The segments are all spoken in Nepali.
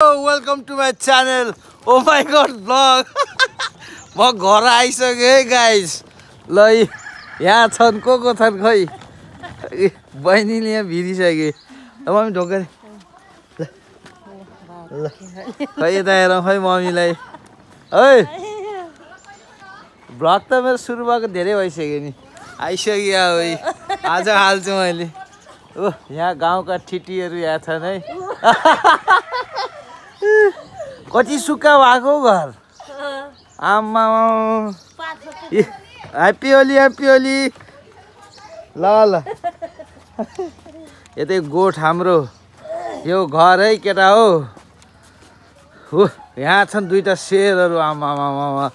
welcome to my channel oh my god blog म घर आइसकेँ है गाइस ल यहाँ छन् को छन् खै बहिनीले यहाँ भिरिसके मम्मी ढोका ल खै यता हेर खै मम्मीलाई है ब्लग त मेरो सुरु भएको धेरै भइसक्यो नि आइसक्यो अब आज हाल्छु मैले ओ यहाँ गाउँका ठिटीहरू यहाँ छन् है कति सुक्खा भएको घर आमा ह्याप्पी होली ल ल यतै गोठ हाम्रो यो घर है केटा हो यहाँ छन् दुईटा शेरहरू आमा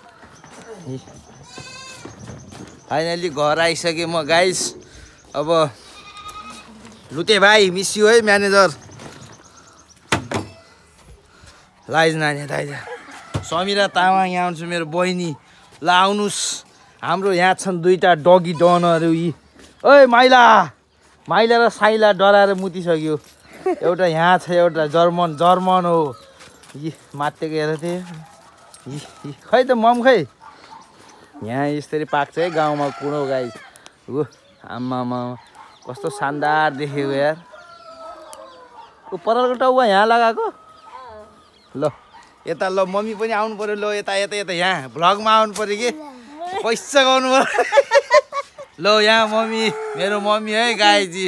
फाइनली घर आइसकेँ म गाइस अब लुते भाइ मिस यु है म्यानेजर लाइज नानी दाइ समिरा तामाङ यहाँ आउँछु मेरो बहिनी ल आउनुहोस् हाम्रो यहाँ छन् दुईटा डगी डनहरू यी ओइ माइला र साइला डराएर मुतिसक्यो एउटा यहाँ छ एउटा जर्मन हो यी मातेको हेर थिएँ खै त मम खै यहाँ यसरी पाक्छ है गाउँमा कुँडो गाई आम्मामा कस्तो शानदार देखेको यार ऊ परलको टाउमा यहाँ लगाएको ल यता ल मम्मी पनि आउनु पर्यो ल यता यहाँ भ्लगमा आउनु पर्यो कि पैसा गाउनु पर्यो ल यहाँ मम्मी मेरो मम्मी है गाईजी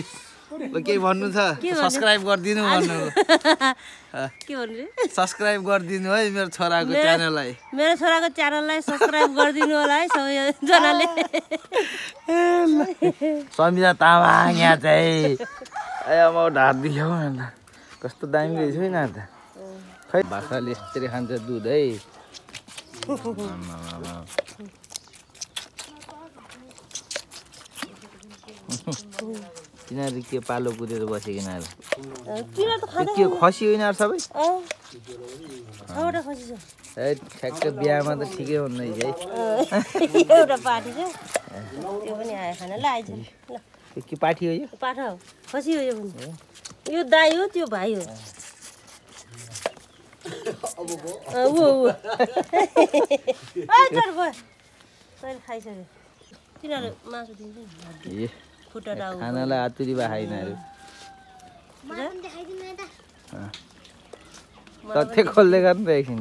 ल केही भन्नु छ सब्सक्राइब गरिदिनु भन्नु के भन्नु सब्सक्राइब गरिदिनु है मेरो छोराको च्यानललाई सब्सक्राइब गरिदिनु होला है सबैजनाले समिरा तामाङ यहाँ चाहिँ म ढाड दियो कस्तो दामी रहेछ नि त खै बाख्राले यसरी खान्छ दुध है तिनीहरू के पालो कुदेर बसेको यिनीहरू के खसी हो यिनीहरू सबै ठ्याक्क बिहामा त ठिकै हुन्न है एउटा पाठी छ त्यो पनि आयो खाना ल आइज ल के पाठी हो यो पाठा हो खसी हो यो पनि यो दाइ हो त्यो भाइ हो खाइसक्यो तिनीहरू मासु दिन्छ खानालाई आतुरी बा खाइनाहरू तथ्य खोल्दै गर्नु त एकछिन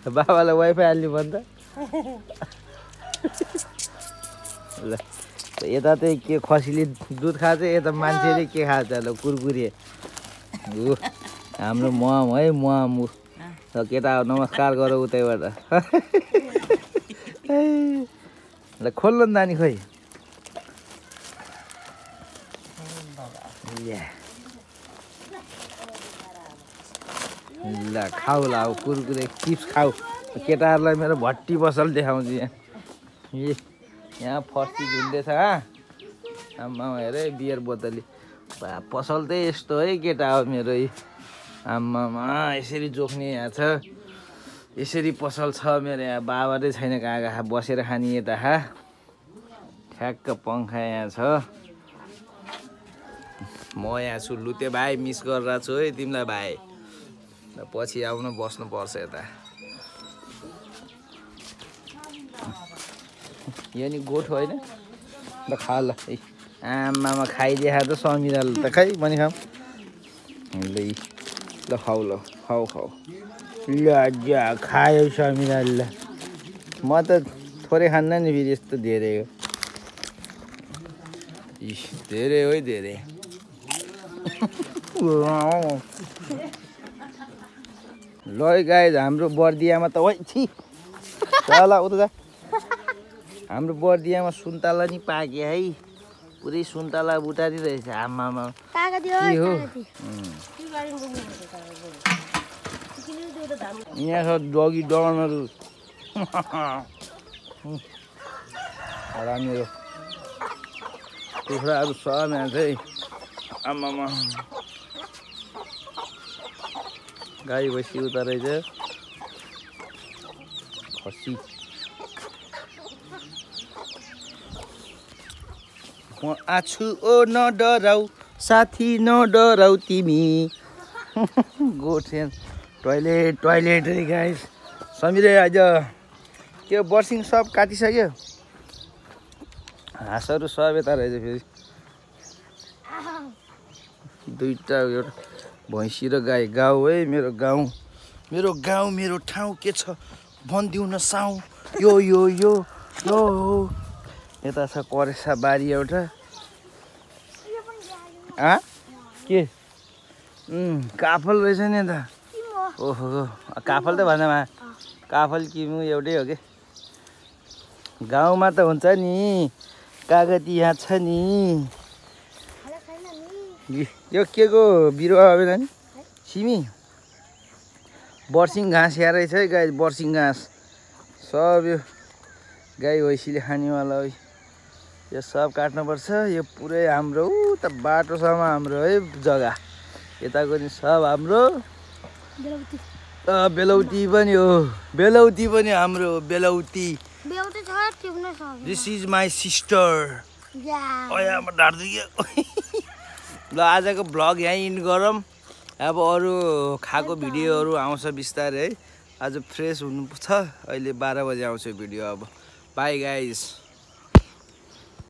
त बाबालाई वाइफाई हाल्नु पर्छ ल यता चाहिँ के खसीले दुध खान्छ यता मान्छेले के खान्छ ल कुरकुरे हाम्रो मम है मम केटा नमस्कार गर उतैबाट ल खोल्नु नि नानी खोइ ल खाऊ ल अब कुरकुरे चिप्स खाऊ केटाहरूलाई मेरो भट्टी पसल देखाउँछु यहाँ फर्सी झुन्डेछ आम्मा हेर बियर बोतली पसल चाहिँ यस्तो है केटा हो मेरो आम्मामा यसरी जोख्ने यहाँ छ यसरी पसल छ मेरो यहाँ बाबाले छैन कहाँ बसेर खाने यता ठ्याक्क पङ्खा यहाँ छ म यहाँ छु लुते भाइ मिस गरिरहेको छु है तिमीलाई भाइ पछि आउनु बस्नुपर्छ यता यो नि गोठ होइन ल खा ल आमामा खाइदिए त समिराले त खै पनि खाऊ ल खाऊ ल खाऊ ल खायो समिराले म त थोरै खान्न नि फेरि यस्तो धेरै हो धेरै हो है धेरै ल गाइज हाम्रो बर्दियामा त वै छि ल उता जा हाम्रो बर्दियामा सुन्तला नि पाक्यो है पुरै सुन्तला बुटारी रहेछ आमामा के हो यहाँ छ डगी डनहरू राम्रो कुखुराहरू छ यहाँ चाहिँ आमामा गाई भैँसी उता रहेछ खसी म आछु ओ न डराउ साथी नडराउ तिमी गोठेन टोइलेट टोइलेट है गाइस समीरले आज त्यो बर्सिङ सब काटिसक्यो हाँसहरू सब यता रहेछ फेरि दुईटा एउटा भैँसी र गाई गाउँ है मेरो गाउँ मेरो ठाउँ के छ भनिदिउँ न साउँ यो यो यो यो यता छ करेसा बारी एउटा के काफल रहेछ नि त ओहो काफल त भन्दामा काफल किमु एउटै हो कि गाउँमा त हुन्छ नि कागती यहाँ छ नि यो के को बिरुवा हो नानी सिमी बर्सिङ घाँस यहाँ रहेछ है गाई बर्सिङ घाँस सब यो गाई भैँसीले खानेवाला हो यो सब काट्नुपर्छ यो पुरै हाम्रो त बाटोसम्म हाम्रो है जग्गा यताको नि सब हाम्रो बेलौती पनि हो बेलौती पनि हाम्रो बेलौती दिस इज माई सिस्टर म ढाड्दै ल आजको भ्लग यहीँ इन्ड गरौँ अब अरू खाएको भिडियोहरू आउँछ बिस्तारै है आज फ्रेस हुनु छ अहिले 12 बजे आउँछ भिडियो अब बाई गाइज